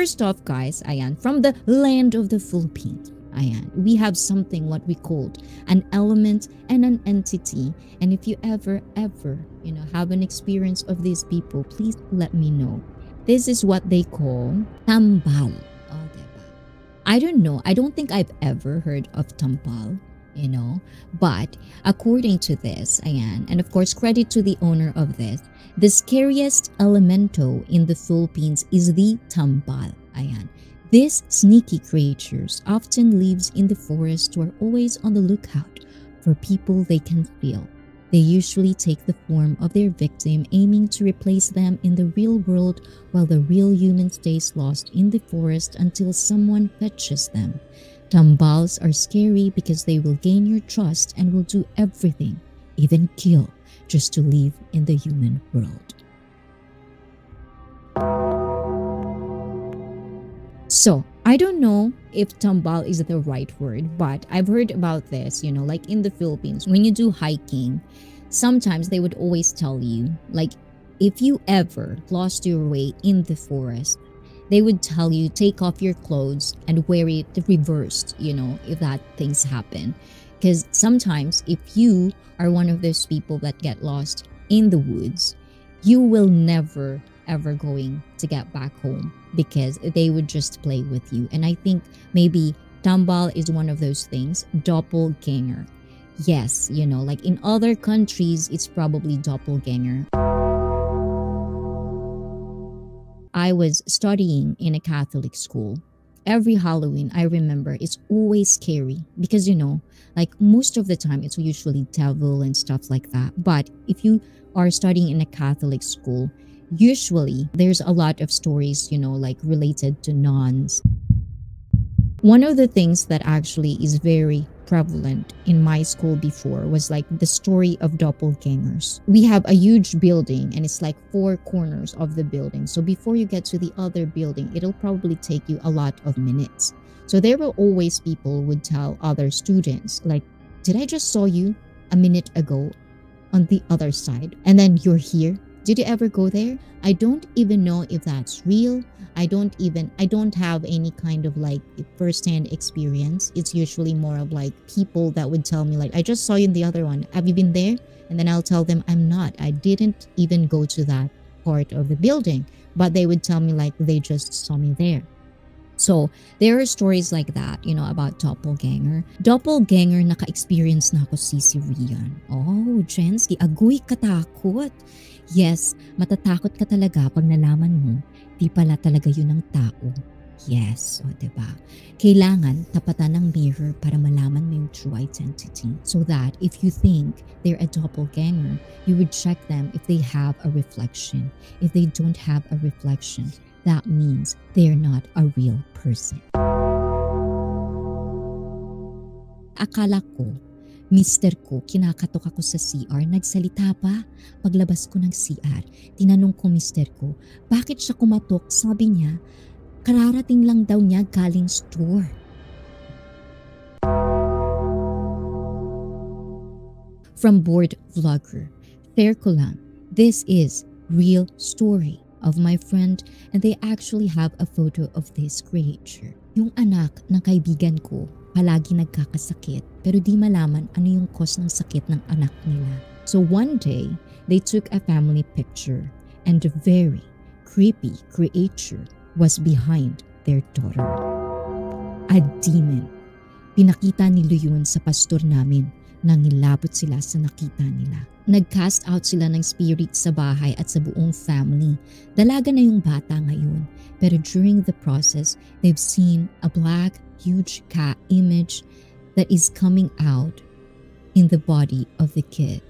first off, guys, ayan, from the land of the Philippines, ayan, we have something what we called an element and an entity. And if you ever, you know, have an experience of these people, please let me know. This is what they call TAMBAL. Oh, diba? I don't know. I don't think I've ever heard of TAMBAL, you know, but according to this, ayan, and of course, credit to the owner of this, the scariest elemento in the Philippines is the TAMBAL, ayan. These sneaky creatures often lives in the forest or always on the lookout for people they can feel. They usually take the form of their victim, aiming to replace them in the real world while the real human stays lost in the forest until someone fetches them. Tambals are scary because they will gain your trust and will do everything, even kill, just to live in the human world. So, I don't know if tambal is the right word, but I've heard about this, you know, like in the Philippines, when you do hiking, sometimes they would always tell you, like, if you ever lost your way in the forest, they would tell you, take off your clothes and wear it reversed, you know, if that things happen. Because sometimes if you are one of those people that get lost in the woods, you will never ever going to get back home because they would just play with you. And I think maybe tambal is one of those things. Doppelganger. Yes, you know, like in other countries, it's probably doppelganger. I was studying in a Catholic school. Every Halloween, I remember, it's always scary because, you know, like most of the time, it's usually devil and stuff like that. But if you are studying in a Catholic school, usually there's a lot of stories, you know, like related to nuns. One of the things that actually is very prevalent in my school before was like the story of doppelgangers. We have a huge building and it's like 4 corners of the building. So before you get to the other building, it'll probably take you a lot of minutes. So there will always people would tell other students like, did I just saw you a minute ago on the other side and then you're here? Did you ever go there? I don't even know if that's real. I don't have any kind of like first-hand experience. It's usually more of like people that would tell me like, I just saw you in the other one. Have you been there? And then I'll tell them I'm not. I didn't even go to that part of the building. But they would tell me like they just saw me there. So, there are stories like that, you know, about doppelganger. Doppelganger, naka-experience na ako si Rian. Oh, Jensky, agoy katakot. Yes, matatakot ka talaga pag nalaman mo, di pala talaga yun ang tao. Yes, o diba? Kailangan tapatan ng mirror para malaman mo yung true identity. So that if you think they're a doppelganger, you would check them if they have a reflection. If they don't have a reflection, that means they're not a real person. Akala ko, mister ko, kinakatok ako sa CR, nagsalita pa. Paglabas ko ng CR, tinanong ko mister ko, bakit siya kumatok? Sabi niya, kararating lang daw niya galing store. From board vlogger, share ko lang, this is real story of my friend and they actually have a photo of this creature. Yung anak ng kaibigan ko, palagi nagkakasakit pero di malaman ano yung cause ng sakit ng anak nila. So one day, they took a family picture and a very creepy creature was behind their daughter. A demon. Pinakita nila yun sa pastor namin. Nangilabot sila sa nakita nila. Nag-cast out sila ng spirit sa bahay at sa buong family. Dalaga na yung bata ngayon. Pero during the process, they've seen a black, huge cat image that is coming out in the body of the kid.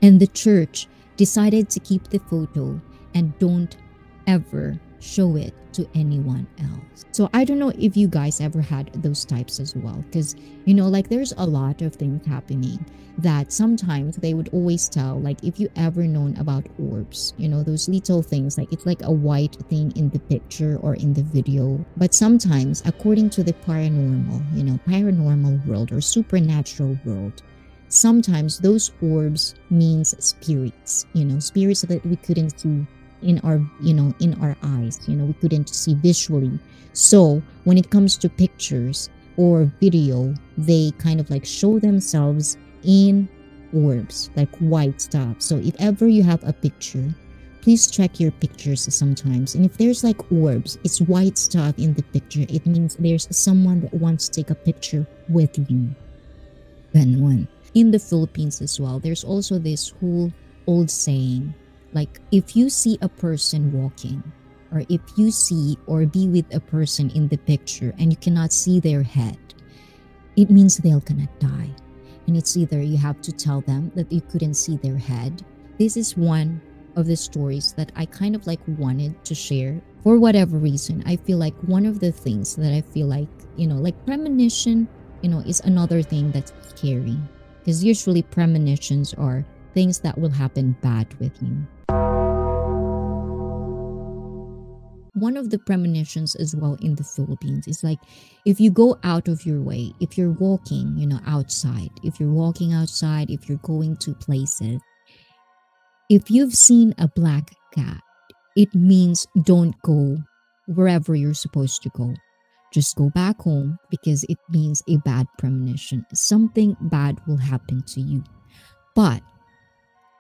And the church decided to keep the photo and don't ever show it to anyone else. So I don't know if you guys ever had those types as well, because you know, like there's a lot of things happening that sometimes they would always tell, like if you ever known about orbs, you know, those little things, like it's like a white thing in the picture or in the video, but sometimes according to the paranormal, you know, paranormal world or supernatural world, sometimes those orbs means spirits, spirits that we couldn't see in our, in our eyes, we couldn't see visually. So when it comes to pictures or video, they kind of like show themselves in orbs, like white stuff. So if ever you have a picture, please check your pictures sometimes. And if there's like orbs, it's white stuff in the picture, it means there's someone that wants to take a picture with you. Then one. In the Philippines as well, there's also this whole old saying, like if you see a person walking, or if you see or be with a person in the picture and you cannot see their head, it means they're gonna die. And it's either you have to tell them that you couldn't see their head. This is one of the stories that I kind of like wanted to share for whatever reason. I feel like one of the things that I feel like, like premonition, is another thing that's scary. Because usually premonitions are things that will happen bad with you. One of the premonitions as well in the Philippines is like if you go out of your way, if you're walking, outside, if you're walking outside, if you're going to places, if you've seen a black cat, it means don't go wherever you're supposed to go. Just go back home because it means a bad premonition. Something bad will happen to you. But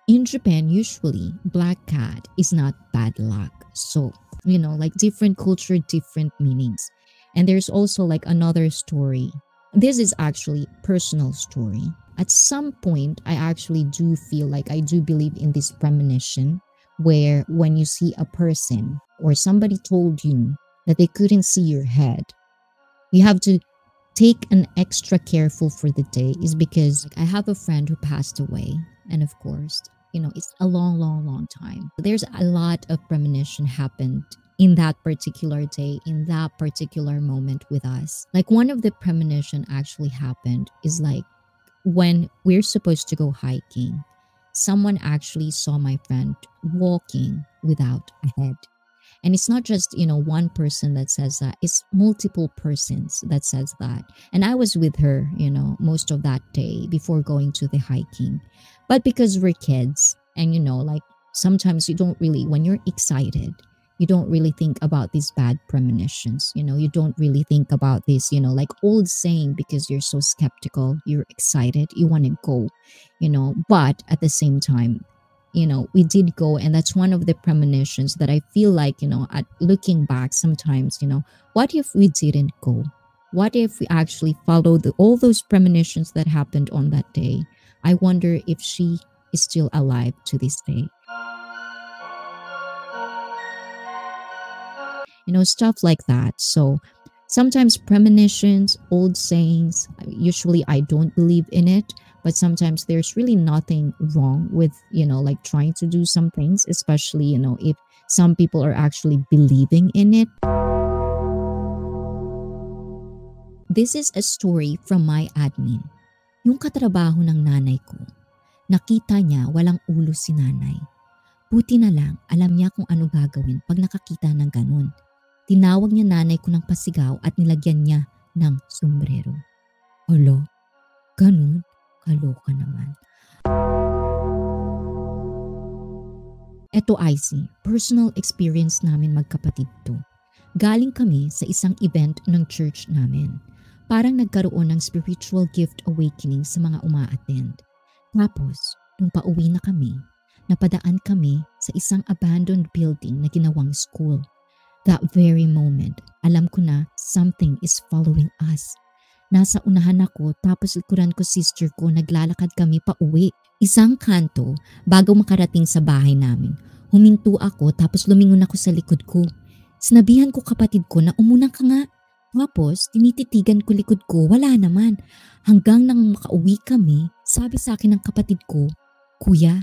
in Japan, usually black cat is not bad luck. So, like different culture, different meanings. And there's also like another story. This is actually personal story. At some point, I actually do feel like I do believe in this premonition where when you see a person or somebody told you that they couldn't see your head, you have to take an extra careful for the day is because I have a friend who passed away. And of course, it's a long time. There's a lot of premonition happened in that particular day, in that particular moment with us. Like one of the premonition actually happened is like when we're supposed to go hiking, someone actually saw my friend walking without a head. And it's not just, one person that says that. It's multiple persons that says that. And I was with her, most of that day before going to the hiking. But because we're kids and, like sometimes you don't really, when you're excited, you don't really think about these bad premonitions. You don't really think about this, like old saying because you're so skeptical, you're excited, you want to go, but at the same time, we did go, and that's one of the premonitions that I feel like, at looking back sometimes, what if we didn't go? What if we actually followed all those premonitions that happened on that day? I wonder if she is still alive to this day. Stuff like that. So sometimes premonitions, old sayings, usually I don't believe in it. But sometimes there's really nothing wrong with, like trying to do some things, especially, if some people are actually believing in it. This is a story from my admin. Yung katrabaho ng nanay ko, nakita niya walang ulo si nanay. Buti na lang, alam niya kung ano gagawin pag nakakita ng ganun. Tinawag niya nanay ko ng pasigaw at nilagyan niya ng sombrero. Olo, ganun? Kaloka naman. Eto ICEE, personal experience namin magkapatid to. Galing kami sa isang event ng church namin. Parang nagkaroon ng spiritual gift awakening sa mga uma-attend. Tapos, nung pauwi na kami, napadaan kami sa isang abandoned building na ginawang school. That very moment, alam ko na something is following us. Nasa unahan ako tapos likuran ko sister ko, naglalakad kami pa uwi. Isang kanto bago makarating sa bahay namin. Huminto ako tapos lumingon ako sa likod ko. Sinabihan ko kapatid ko na umunan ka nga. Tapos tinititigan ko likod ko, wala naman. Hanggang nang makauwi kami, sabi sa akin ng kapatid ko, Kuya,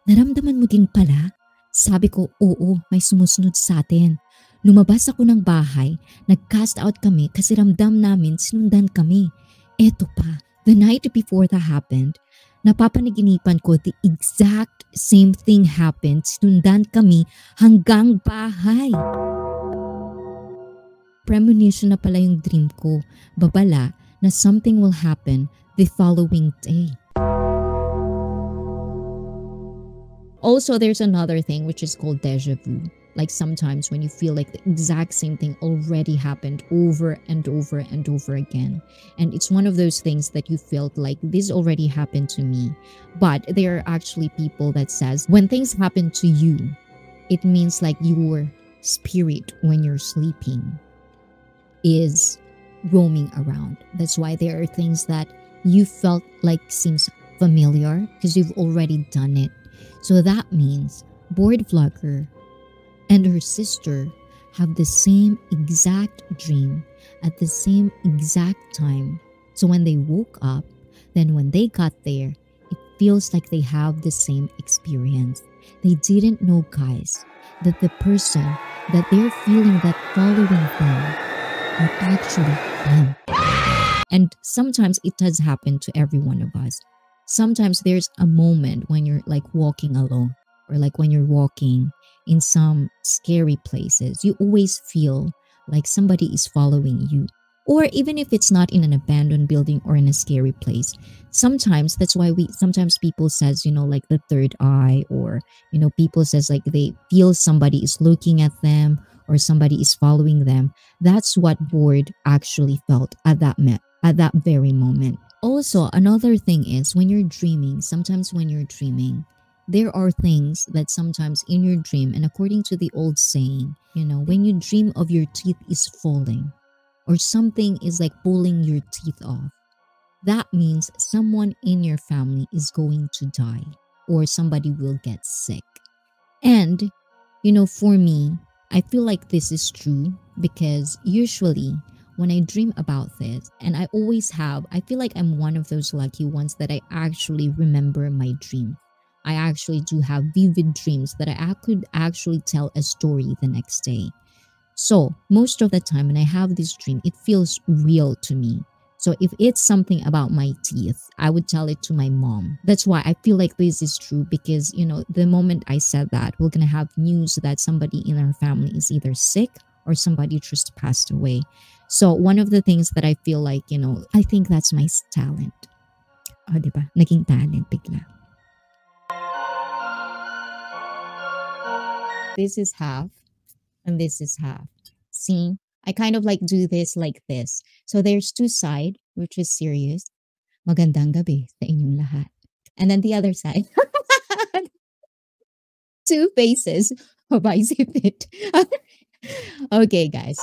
naramdaman mo din pala? Sabi ko, oo, may sumusunod sa atin. Lumabas ako ng bahay, nag-cast out kami kasi ramdam namin sinundan kami. Eto pa, the night before that happened, napapanaginipan ko the exact same thing happened. Sinundan kami hanggang bahay. Premonition na pala yung dream ko. Babala na something will happen the following day. Also, there's another thing which is called deja vu. Like sometimes when you feel like the exact same thing already happened over and over and over again. And it's one of those things that you felt like this already happened to me. But there are actually people that says when things happen to you, it means like your spirit when you're sleeping is roaming around. That's why there are things that you felt like seems familiar because you've already done it. So that means Board Vlogger and her sister have the same exact dream at the same exact time. So when they woke up, then when they got there, it feels like they have the same experience. They didn't know, guys, that the person that they're feeling that following them are actually them. And sometimes it does happen to every one of us. Sometimes there's a moment when you're like walking alone or like when you're walking in some scary places, you always feel like somebody is following you. Or even if it's not in an abandoned building or in a scary place, sometimes that's why sometimes people says, like the third eye, or, people says like they feel somebody is looking at them or somebody is following them. That's what Board actually felt at that very moment. Also, another thing is when you're dreaming, sometimes when you're dreaming, there are things that sometimes in your dream, and according to the old saying, when you dream of your teeth is falling or something is like pulling your teeth off, that means someone in your family is going to die or somebody will get sick. And, for me, I feel like this is true because usually when I dream about this, and I feel like I'm one of those lucky ones that I actually remember my dream. I actually do have vivid dreams that I could actually tell a story the next day. So most of the time when I have this dream, it feels real to me. So if it's something about my teeth, I would tell it to my mom. That's why I feel like this is true because, the moment I said that, we're going to have news that somebody in our family is either sick or somebody just passed away. So one of the things that I feel like, I think that's my talent. Oh, diba? Naging talent bigla. This is half and this is half. See, I kind of like do this like this. So there's two side, which is serious. Magandang gabi sa inyong lahat. And then the other side, two faces of it. Okay, guys.